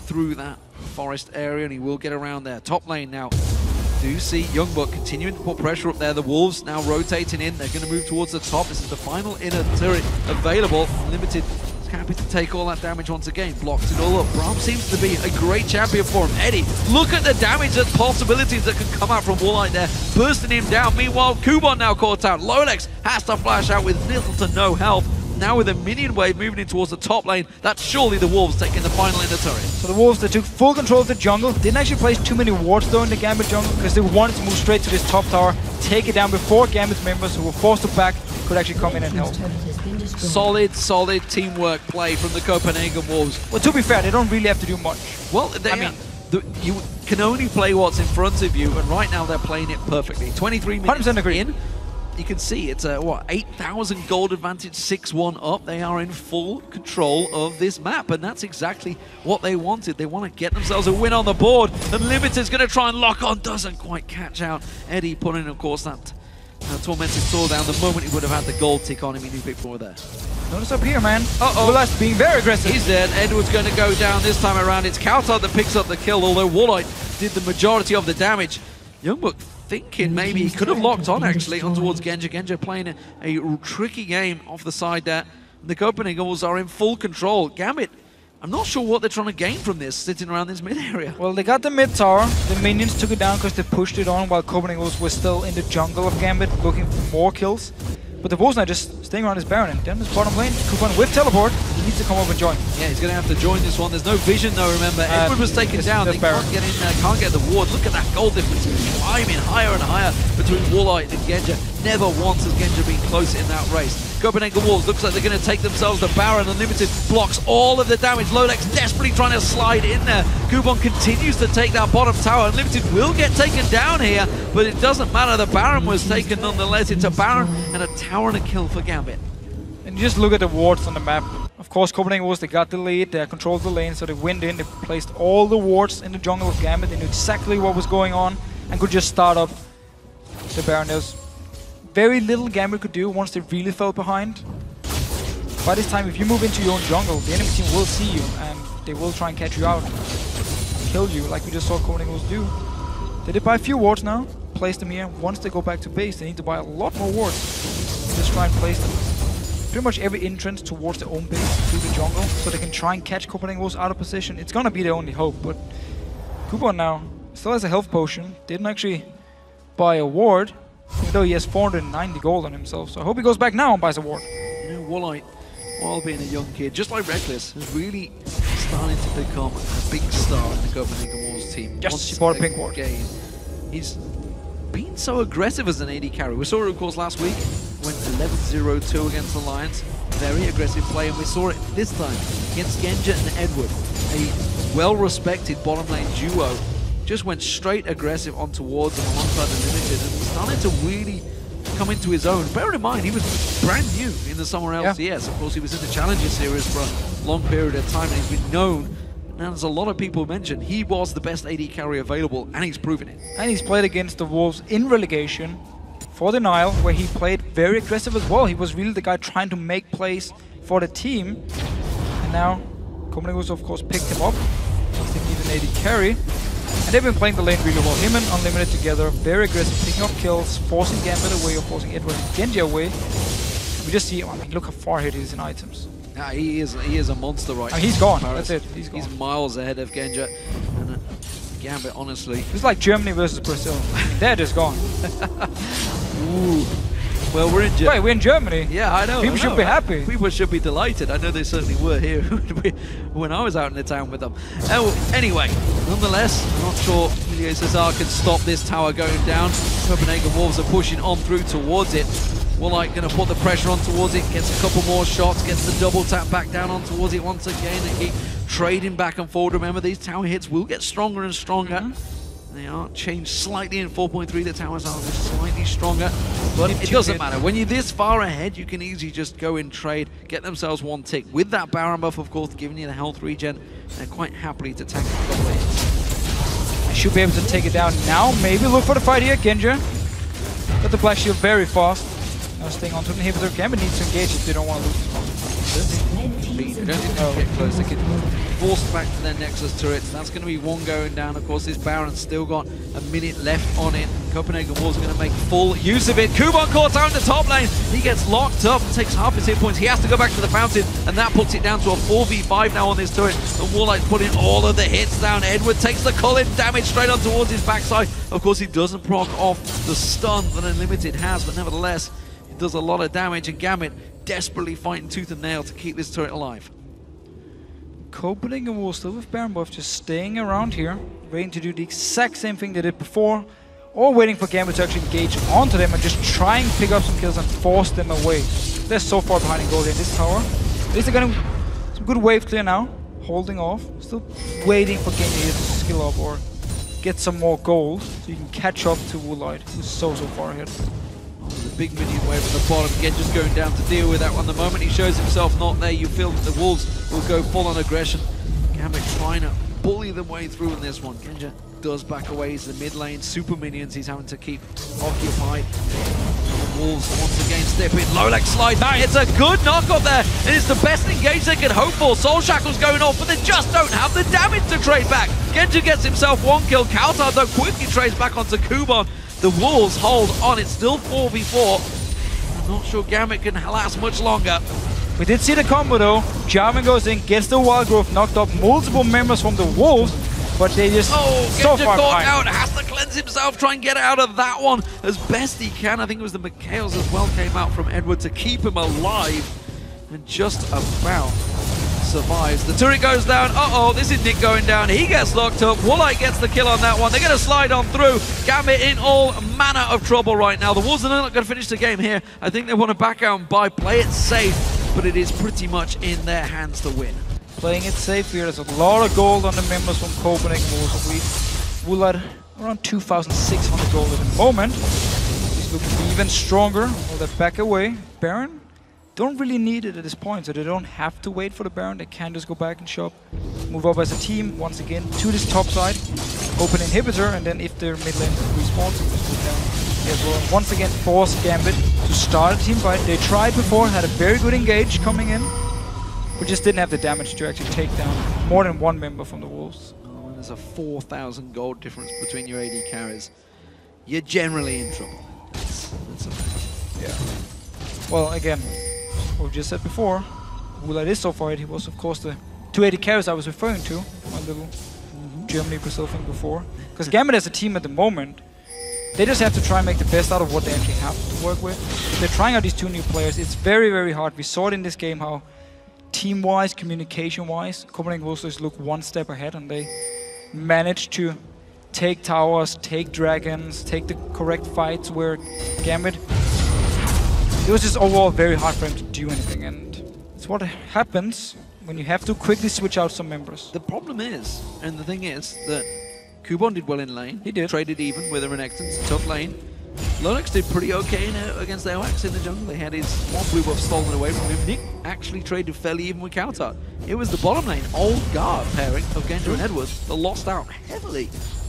through that forest area, and he will get around there. Top lane now. Do see Youngbuck continuing to put pressure up there. The Wolves now rotating in. They're going to move towards the top. This is the final inner turret available. Limited. Happy to take all that damage once again. Blocks it all up. Braum seems to be a great champion for him. Eddie, look at the damage and possibilities that can come out from Wallite there. Bursting him down. Meanwhile, Kubon now caught out. Lolex has to flash out with little to no health. Now with a minion wave moving in towards the top lane, that's surely the Wolves taking the final in the turret. So the Wolves, they took full control of the jungle. Didn't actually place too many wards though in the Gambit jungle because they wanted to move straight to this top tower, take it down before Gambit's members who were forced to back could actually come in and help. Solid, solid teamwork play from the Copenhagen Wolves. Well, to be fair, they don't really have to do much. Well, you can only play what's in front of you, and right now they're playing it perfectly. 23 minutes 100% agree. in. You can see it's a, what, 8,000 gold advantage, 6-1 up. They are in full control of this map, and that's exactly what they wanted. They want to get themselves a win on the board, and Limited's going to try and lock on. Doesn't quite catch out. Eddie putting, of course, that Tormented Sword down the moment he would have had the gold tick on him. He knew people were there. Notice up here, man. Ulas being very aggressive. He's dead. Edward's going to go down this time around. It's Kautar that picks up the kill, although Wallite did the majority of the damage. Youngbuck thinking maybe he could have locked on actually on towards Genja. Genja playing a tricky game off the side there. The Copenhagen Wolves are in full control. Gambit, I'm not sure what they're trying to gain from this, sitting around this mid area. Well, they got the mid tower. The minions took it down because they pushed it on while Copenhagen Wolves were still in the jungle of Gambit looking for more kills. But the Wolves now just staying around his Baron, and then this bottom lane, Coupon with teleport, he needs to come over and join. Yeah, he's going to have to join this one. There's no vision though, remember. Edward was taken down. They can't get in there, can't get the ward. Look at that gold difference. Climbing higher and higher between Wallite and Genja. Never once has Genja been close in that race. Copenhagen Wolves looks like they're going to take themselves the Baron. Unlimited blocks all of the damage. Lolex desperately trying to slide in there. Coupon continues to take that bottom tower. Unlimited will get taken down here, but it doesn't matter. The Baron was taken nonetheless. It's a Baron and a tower and a kill for Gambit. And you just look at the wards on the map. Of course, Copenhagen Wolves, they got the lead, they controlled the lane, so they went in, they placed all the wards in the jungle of Gambit. They knew exactly what was going on and could just start up the Baron. There was very little Gambit could do once they really fell behind. By this time, if you move into your own jungle, the enemy team will see you and they will try and catch you out, kill you, like we just saw Copenhagen Wolves do. They did buy a few wards now, place them here. Once they go back to base, they need to buy a lot more wards. Just try and place them pretty much every entrance towards their own base through the jungle, so they can try and catch Copenhagen Wolves out of position. It's gonna be their only hope, but Coupon now still has a health potion, didn't actually buy a ward, even though he has 490 gold on himself, so I hope he goes back now and buys a ward. You know, Wallite, while being a young kid, just like Reckless, is really starting to become a big star in the Copenhagen Wolves team. Yes, he bought a pink ward. He's been so aggressive as an AD carry. We saw it, of course, last week. Went 11-0-2 against Alliance. Very aggressive play, and we saw it this time against Genja and Edward. A well-respected bottom lane duo. Just went straight aggressive on towards him alongside the Limited, and started to really come into his own. Bear in mind, he was brand new in the Summer LCS. Yeah. Of course, he was in the Challenger Series for a long period of time, and he's been known. And as a lot of people mentioned, he was the best AD carry available, and he's proven it. And he's played against the Wolves in relegation for the Nile, where he played very aggressive as well. He was really the guy trying to make plays for the team. And now, Copenhagen Wolves, of course, picked him up. They need an AD carry. And they've been playing the lane really well. Him and Unlimited together, very aggressive, picking up kills, forcing Gambit away or forcing Edward and Genji away. We just see, I mean, look how far ahead he is in items. Yeah, he is a monster right now. He's gone, that's it, he's gone. He's miles ahead of Genji. And Gambit, honestly. It's like Germany versus Brazil. They're just gone. Ooh. Well, we're in Germany. Wait, we're in Germany? Yeah, I know. People should be happy. People should be delighted. I know they certainly were here when I was out in the town with them. Oh, anyway, nonetheless, I'm not sure Julio Cesar can stop this tower going down. Copenhagen Wolves are pushing on through towards it. Woolite going to put the pressure on towards it, gets a couple more shots, gets the double tap back down on towards it once again. They keep trading back and forward. Remember, these tower hits will get stronger and stronger. They are changed slightly in 4.3. The towers are slightly stronger, but it doesn't matter. When you're this far ahead, you can easily just go in trade, get themselves one tick. With that Baron buff, of course, giving you the health regen, they're quite happily to tank a couple of hits. I should be able to take it down now. Maybe look for the fight here. Genji got the Black Shield very fast. Now staying onto the inhibitor. Gambit needs to engage if they don't want to lose. They don't need to get close. They can force back to their Nexus turrets. That's going to be one going down. Of course, this Baron's still got a minute left on it. Copenhagen Wolves are going to make full use of it. Kuban caught out in the top lane. He gets locked up and takes half his hit points. He has to go back to the fountain, and that puts it down to a 4v5 now on this turret. And Woolite's putting all of the hits down. Edward takes the Cullen damage straight on towards his backside. Of course, he doesn't proc off the stun that Unlimited has, but nevertheless, it does a lot of damage, and Gambit desperately fighting tooth and nail to keep this turret alive. Copenhagen Wolves still with Baron buff, just staying around here, waiting to do the exact same thing they did before, or waiting for Gambit to actually engage onto them and just try and pick up some kills and force them away. They're so far behind in gold in this tower. At least they're getting some good wave clear now, holding off, still waiting for Genji here to skill up or get some more gold so you can catch up to Woolite, who's so far ahead. The big minion wave at the bottom, again just going down to deal with that one. The moment he shows himself not there, you feel that the Wolves will go full on aggression. Gambit trying to bully them way through in this one. Genji does back away, he's the mid lane, super minions he's having to keep occupied. The Wolves once again step in, Lolex slide, it's a good knock up there, and it's the best engage they could hope for. Soul Shackle's going off, but they just don't have the damage to trade back. Genji gets himself one kill, Kautar though quickly trades back onto Kuban. The Wolves hold on, it's still 4v4. I'm not sure Gambit can last much longer. We did see the combo though. Jarvan goes in, gets the Wild Growth, knocked up multiple members from the Wolves, but they just so far caught behind. out, has to cleanse himself, try and get out of that one as best he can. I think it was the McHales as well came out from Edward to keep him alive, and just about survives. The turret goes down. This is Nick going down. He gets locked up. Woolite gets the kill on that one. They're going to slide on through. Gambit in all manner of trouble right now. The Wolves are not going to finish the game here. I think they want to back out and buy, play it safe, but it is pretty much in their hands to win. Playing it safe here. There's a lot of gold on the members from Copenhagen Wolves. Woolite around 2,600 gold at the moment. He's looking even stronger. Will they back away? Baron don't really need it at this point, so they don't have to wait for the Baron. They can just go back and shop, move up as a team once again to this top side, open inhibitor, and then if their mid lane respawns, just move down. Yes, well, once again force Gambit to start a team fight. They tried before, had a very good engage coming in, but just didn't have the damage to actually take down more than one member from the Wolves. Oh, there's a 4,000 gold difference between your AD carries. You're generally in trouble. That's a fact. Yeah. Well, again, what we just said before, Woolite is so far ahead. He was, of course, the 280 carries I was referring to, my little Germany-Brazil thing before. Because Gambit as a team at the moment, they just have to try and make the best out of what they actually have to work with. If they're trying out these two new players, it's very, very hard. We saw it in this game how team-wise, communication-wise, Copenhagen Wolves just look one step ahead, and they managed to take towers, take dragons, take the correct fights, where Gambit, it was just overall very hard for him to do anything, and it's what happens when you have to quickly switch out some members. The problem is, and the thing is, that Kuban did well in lane. He did. Traded even with a Renekton, tough lane. Lolex did pretty okay against the OX in the jungle. They had his one blue buff stolen away from him. Nick actually traded fairly even with Kautar. It was the bottom lane, old guard pairing of Genji and Edwards that lost out heavily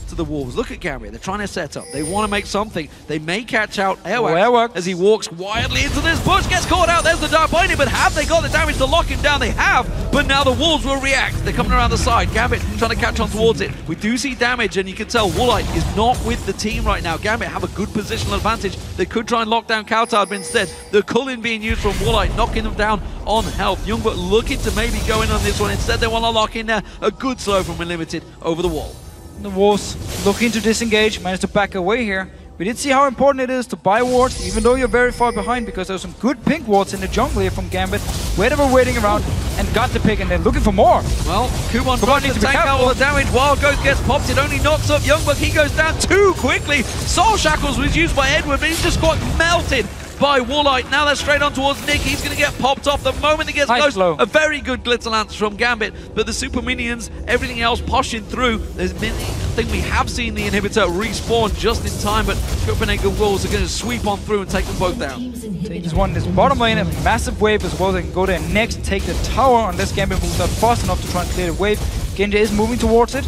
to the Wolves. Look at Gambit. They're trying to set up. They want to make something. They may catch out Airwax as he walks wildly into this bush. Gets caught out. There's the dart behind him. But have they got the damage to lock him down? They have. But now the Wolves will react. They're coming around the side. Gambit trying to catch on towards it. We do see damage, and you can tell Woolite is not with the team right now. Gambit have a good positional advantage. They could try and lock down Kautab, but instead the Cullen being used from Woolite, knocking them down on health. Youngblood looking to maybe go in on this one. Instead, they want to lock in there. A good slow from Unlimited over the wall. The Wolves looking to disengage, managed to back away here. We did see how important it is to buy wards, even though you're very far behind, because there's some good pink wards in the jungle here from Gambit, where they were waiting around and got the pick, and they're looking for more. Well, Kubon tries to tank out all the damage. Wild Ghost gets popped. It only knocks up Youngblood. He goes down too quickly. Soul Shackles was used by Edward, but he's just got melted by Woolite. Now they're straight on towards Nick. He's going to get popped off the moment he gets close. A very good Glitter Lance from Gambit, but the super minions, everything else poshing through. There's been, I think we have seen the inhibitor respawn just in time, but Copenhagen Wolves are going to sweep on through and take them both down. Take this one, this bottom lane, a massive wave as well. They can go there next, take the tower, unless Gambit moves out fast enough to try and clear the wave. Genja is moving towards it.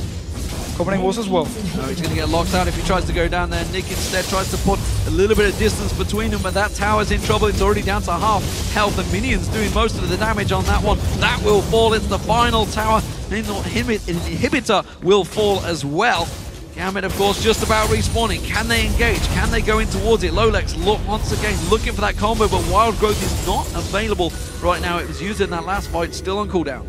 Copenhagen Wolves as well. No, he's going to get locked out if he tries to go down there. Nick instead tries to put a little bit of distance between them, but that tower's in trouble. It's already down to half health. The minions doing most of the damage on that one. That will fall. It's the final tower. Inhibitor will fall as well. Gambit, of course, just about respawning. Can they engage? Can they go in towards it? Lolex look once again looking for that combo, but Wild Growth is not available right now. It was used in that last fight, still on cooldown.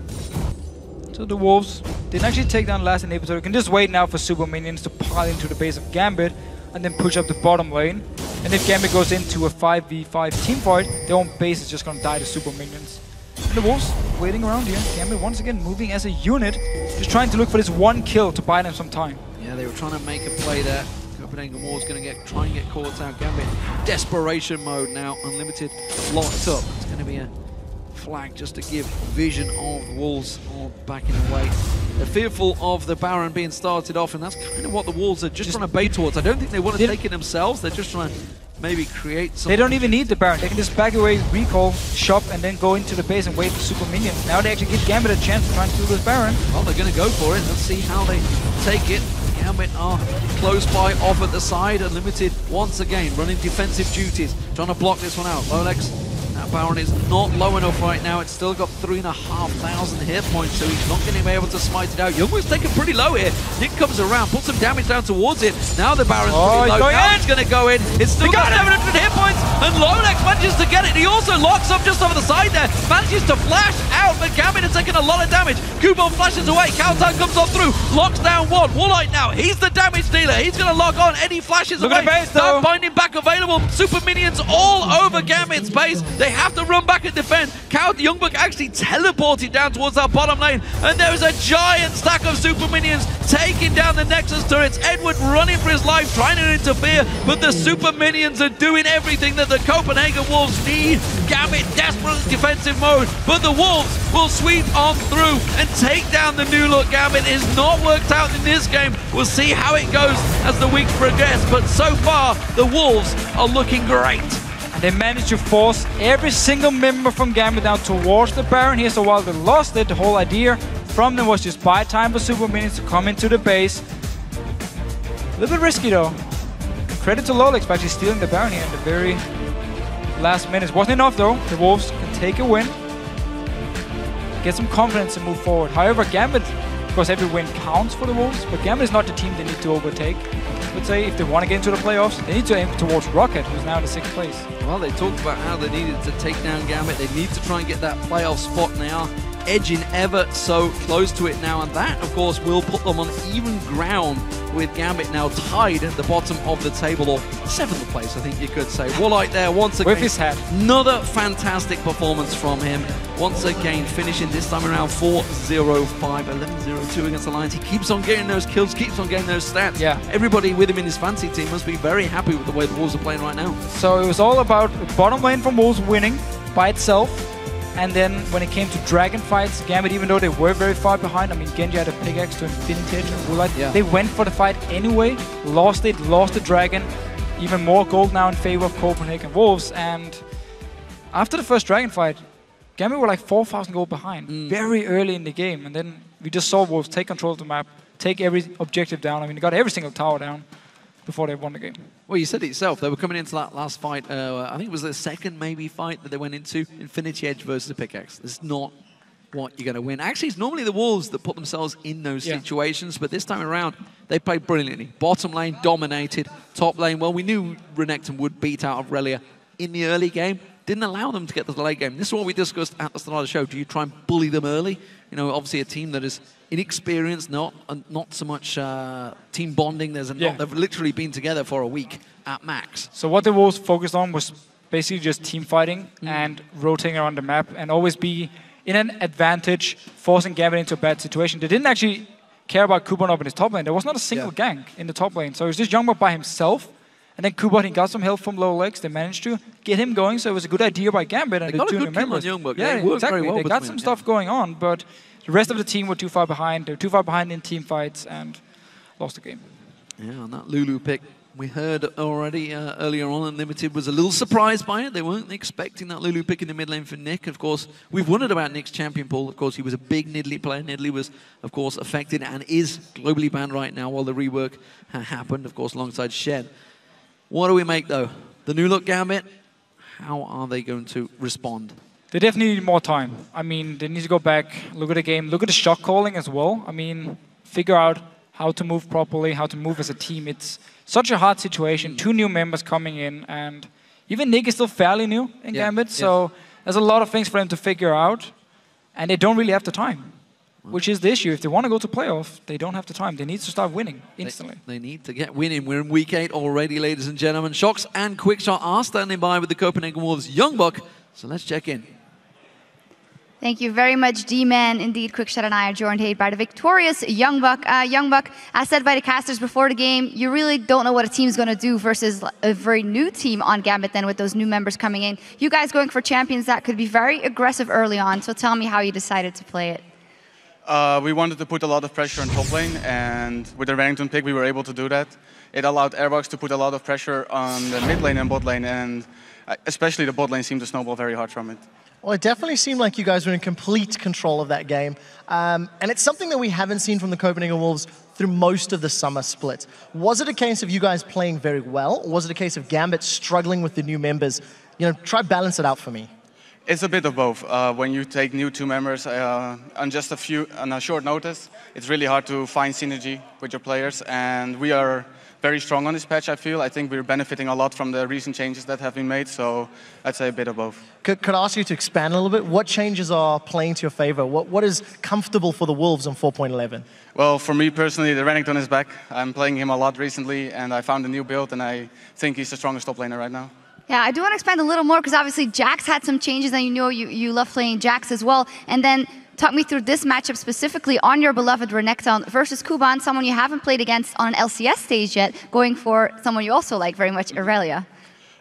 So the Wolves didn't actually take down the last inhibitor. You can just wait now for super minions to pile into the base of Gambit and then push up the bottom lane. And if Gambit goes into a 5v5 team fight, their own base is just going to die to super minions. And the Wolves waiting around here. Gambit once again moving as a unit, just trying to look for this one kill to buy them some time. Yeah, they were trying to make a play there. Copenhagen Wolves going to try and get caught out. Gambit desperation mode now. Unlimited locked up. It's going to be a flag just to give vision of the Wolves all backing away. They're fearful of the Baron being started off, and that's kind of what the Wolves are just trying to bait towards. I don't think they want to take it themselves. They're just trying to maybe create some... They don't even need the Baron. They can just back away, recall, shop, and then go into the base and wait for super minions. Now they actually give Gambit a chance to try and steal this Baron. Well, they're going to go for it. Let's see how they take it. Gambit are close by, off at the side. Unlimited once again running defensive duties, trying to block this one out. Lolex, that Baron is not low enough right now. It's still got 3,500 hit points, so he's not going to be able to smite it out. Youngwood's taken pretty low here. Nick comes around, puts some damage down towards it. Now the Baron's pretty low. Now it's going to go in. It's still got 700 hit points, and Lolex manages to get it. He also locks up just over the side there. Manages to flash out, but Gambit has taken a lot of damage. Kubon flashes away. Countdown comes on through. Locks down one. Woolite now. He's the damage dealer. He's going to lock on any flashes away. Dark Binding back available. Super minions all over Gambit's base. They have to run back and defend. Youngblood actually teleported down towards that bottom lane, and there is a giant stack of super minions taking down the Nexus turrets. Edward running for his life, trying to interfere, but the super minions are doing everything that the Copenhagen Wolves need. Gambit desperate defensive mode, but the Wolves will sweep on through and take down the new look Gambit. It has not worked out in this game. We'll see how it goes as the weeks progress, but so far the Wolves are looking great. They managed to force every single member from Gambit down towards the Baron here, so while they lost it, the whole idea from them was just buy time for super minions to come into the base. A little bit risky though. Credit to Lolex for actually stealing the Baron here in the very last minutes. Wasn't enough though. The Wolves can take a win, get some confidence and move forward. However, Gambit, of course every win counts for the Wolves, but Gambit is not the team they need to overtake. I would say if they want to get into the playoffs, they need to aim towards Rocket, who's now in the 6th place. Well, they talked about how they needed to take down Gambit. They need to try and get that playoff spot, and they are edging ever so close to it now, and that, of course, will put them on even ground with Gambit now tied at the bottom of the table, or 7th place, I think you could say. Woolite there once again. With his hat. Another fantastic performance from him. Once again, finishing this time around 4-0-5, 11-0-2 against Alliance. He keeps on getting those kills, keeps on getting those stats. Yeah. Everybody with him in his fancy team must be very happy with the way the Wolves are playing right now. So it was all about the bottom lane from Wolves winning by itself. And then when it came to dragon fights, Gambit, even though they were very far behind, I mean, Genji had a pickaxe to Infinity and Woolite, they went for the fight anyway, lost it, lost the dragon. Even more gold now in favor of Copenhagen Wolves. And after the first dragon fight, Gambit were like 4,000 gold behind, very early in the game. And then we just saw Wolves take control of the map, take every objective down. I mean, they got every single tower down before they won the game. Well, you said it yourself. They were coming into that last fight. I think it was the second maybe fight that they went into. Infinity Edge versus the pickaxe. It's not what you're going to win. Actually, it's normally the Wolves that put themselves in those situations, but this time around, they played brilliantly. Bottom lane dominated. Top lane, well, we knew Renekton would beat out of Relia in the early game. Didn't allow them to get to the late game. This is what we discussed at the start of the show. Do you try and bully them early? You know, obviously a team that is inexperienced, not so much team bonding. They've literally been together for a week at max. So what the Wolves focused on was basically just team fighting and rotating around the map and always be in an advantage, forcing Gambit into a bad situation. They didn't actually care about Kubon up in his top lane. There was not a single gank in the top lane. So it was just Youngbuck by himself. And then Kubot, he got some help from low legs. They managed to get him going, so it was a good idea by Gambit. And they got a good kill on Youngbuck. Yeah, exactly. Very well they got some stuff going on, but the rest of the team were too far behind. They were too far behind in team fights and lost the game. Yeah, on that Lulu pick, we heard already earlier on, Unlimited was a little surprised by it. They weren't expecting that Lulu pick in the mid lane for Nick. Of course, we've wondered about Nick's champion pool. Of course, he was a big Nidalee player. Nidalee was, of course, affected and is globally banned right now while the rework happened, of course, alongside Shed. What do we make, though? The new look Gambit, how are they going to respond? They definitely need more time. I mean, they need to go back, look at the game, look at the shot calling as well. I mean, figure out how to move properly, how to move as a team. It's such a hard situation. 2 new members coming in, and even Nick is still fairly new in Gambit, so there's a lot of things for them to figure out, and they don't really have the time. Which is the issue. If they want to go to playoff, they don't have the time. They need to start winning instantly. They need to get winning. We're in week 8 already, ladies and gentlemen. Shox and Quickshot are standing by with the Copenhagen Wolves Youngbuck. So let's check in. Thank you very much, D-Man. Indeed, Quickshot and I are joined here by the victorious Youngbuck. Youngbuck, as said by the casters before the game, you really don't know what a team's going to do versus a very new team on Gambit then with those new members coming in. You guys going for champions that could be very aggressive early on. So tell me how you decided to play it. We wanted to put a lot of pressure on top lane, and with the Renekton pick, we were able to do that. It allowed Airbox to put a lot of pressure on the mid lane and bot lane, and especially the bot lane seemed to snowball very hard from it. Well, it definitely seemed like you guys were in complete control of that game. And it's something that we haven't seen from the Copenhagen Wolves through most of the summer split. Was it a case of you guys playing very well, or was it a case of Gambit struggling with the new members? You know, try balance it out for me. It's a bit of both. When you take new 2 members on a short notice, it's really hard to find synergy with your players, and we are very strong on this patch, I feel. I think we're benefiting a lot from the recent changes that have been made, so I'd say a bit of both. Could I ask you to expand a little bit? What changes are playing to your favor? What is comfortable for the Wolves on 4.11? Well, for me personally, the Renekton is back. I'm playing him a lot recently, and I found a new build, and I think he's the strongest top laner right now. Yeah, I do want to expand a little more because obviously Jax had some changes and you know you love playing Jax as well. And then talk me through this matchup specifically on your beloved Renekton versus Kuban, someone you haven't played against on an LCS stage yet, going for someone you also like very much, Aurelia.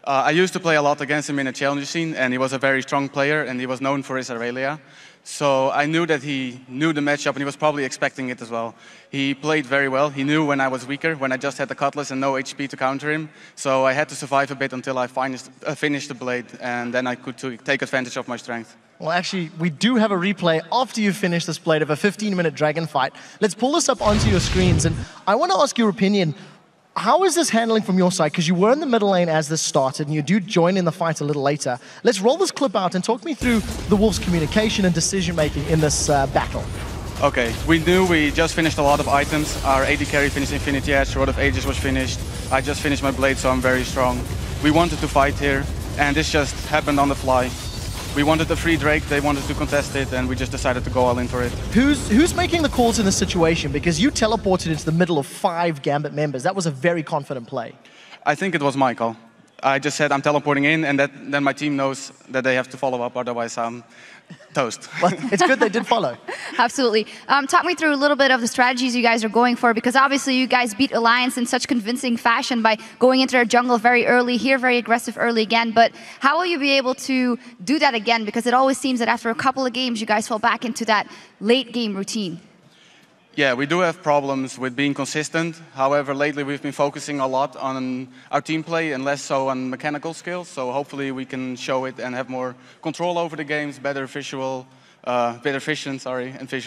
I used to play a lot against him in a challenger scene, and he was a very strong player, and he was known for his Aurelia. So I knew that he knew the matchup, and he was probably expecting it as well. He played very well. He knew when I was weaker, when I just had the Cutlass and no HP to counter him. So I had to survive a bit until I finished the blade, and then I could take advantage of my strength. Well, actually, we do have a replay after you finish this blade of a 15-minute dragon fight. Let's pull this up onto your screens, and I want to ask your opinion. How is this handling from your side? Because you were in the middle lane as this started, and you do join in the fight a little later. Let's roll this clip out and talk me through the Wolves' communication and decision-making in this battle. Okay, we knew we just finished a lot of items. Our AD carry finished Infinity Edge, Rod of Ages was finished. I just finished my blade, so I'm very strong. We wanted to fight here, and this just happened on the fly. We wanted a free Drake, they wanted to contest it, and we just decided to go all in for it. Who's making the calls in this situation? Because you teleported into the middle of 5 Gambit members. That was a very confident play. I think it was my call. I just said I'm teleporting in, and then my team knows that they have to follow up, otherwise I'm toast. Well, it's good they did follow. Absolutely. Talk me through a little bit of the strategies you guys are going for, because obviously you guys beat Alliance in such convincing fashion by going into their jungle very early, here very aggressive early again. But how will you be able to do that again? Because it always seems that after a couple of games, you guys fall back into that late game routine. Yeah, we do have problems with being consistent. However, lately we've been focusing a lot on our team play and less so on mechanical skills. So hopefully we can show it and have more control over the games, better vision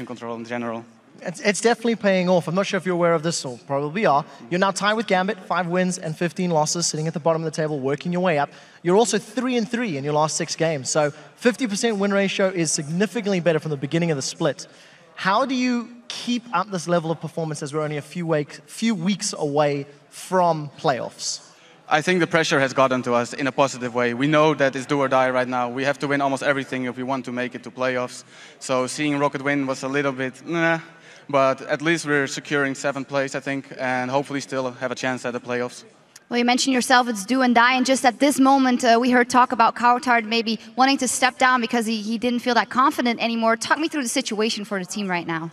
control in general. It's definitely paying off. I'm not sure if you're aware of this, or probably are. You're now tied with Gambit, 5 wins and 15 losses, sitting at the bottom of the table, working your way up. You're also 3-3 in your last 6 games, so 50% win ratio is significantly better from the beginning of the split. How do you keep up this level of performance as we're only a few weeks away from playoffs? I think the pressure has gotten to us in a positive way. We know that it's do or die right now. We have to win almost everything if we want to make it to playoffs. So seeing Rocket win was a little bit, nah, but at least we're securing 7th place, I think, and hopefully still have a chance at the playoffs. Well, you mentioned yourself, it's do and die, and just at this moment, we heard talk about Coutard maybe wanting to step down because he didn't feel that confident anymore. Talk me through the situation for the team right now.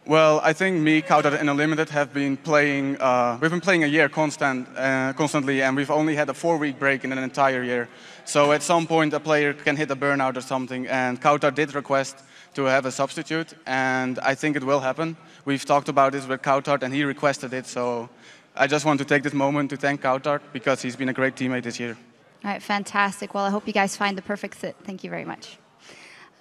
Well, I think me, Coutard, and Unlimited have been playing, we've been playing a year constantly, and we've only had a 4-week break in an entire year. So at some point, a player can hit a burnout or something, and Coutard did request to have a substitute, and I think it will happen. We've talked about this with Coutard, and he requested it, so I just want to take this moment to thank Coutard because he's been a great teammate this year. All right, fantastic. Well, I hope you guys find the perfect fit. Thank you very much.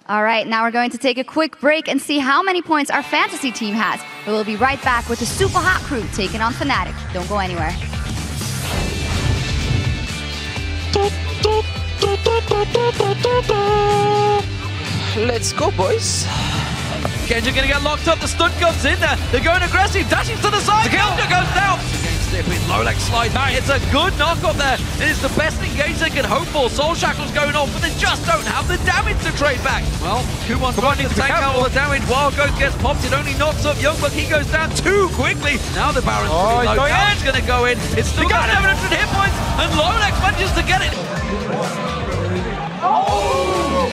All right, now we're going to take a quick break and see how many points our fantasy team has. But we'll be right back with the super hot crew taking on Fnatic. Don't go anywhere. Let's go, boys. Genja gonna get locked up. The stun comes in there. They're going aggressive. Dashing to the side. Genja goes down. Lolex slides back. It's a good knock up there. It is the best engage they can hope for. Soul Shackle's going off, but they just don't have the damage to trade back. Well, Kumon's trying to tank out all the damage. Wild Ghost gets popped. It only knocks up Youngbuck. He goes down too quickly. Now the Baron's pretty low. Now it's going to go in. It's still got 700 hit points.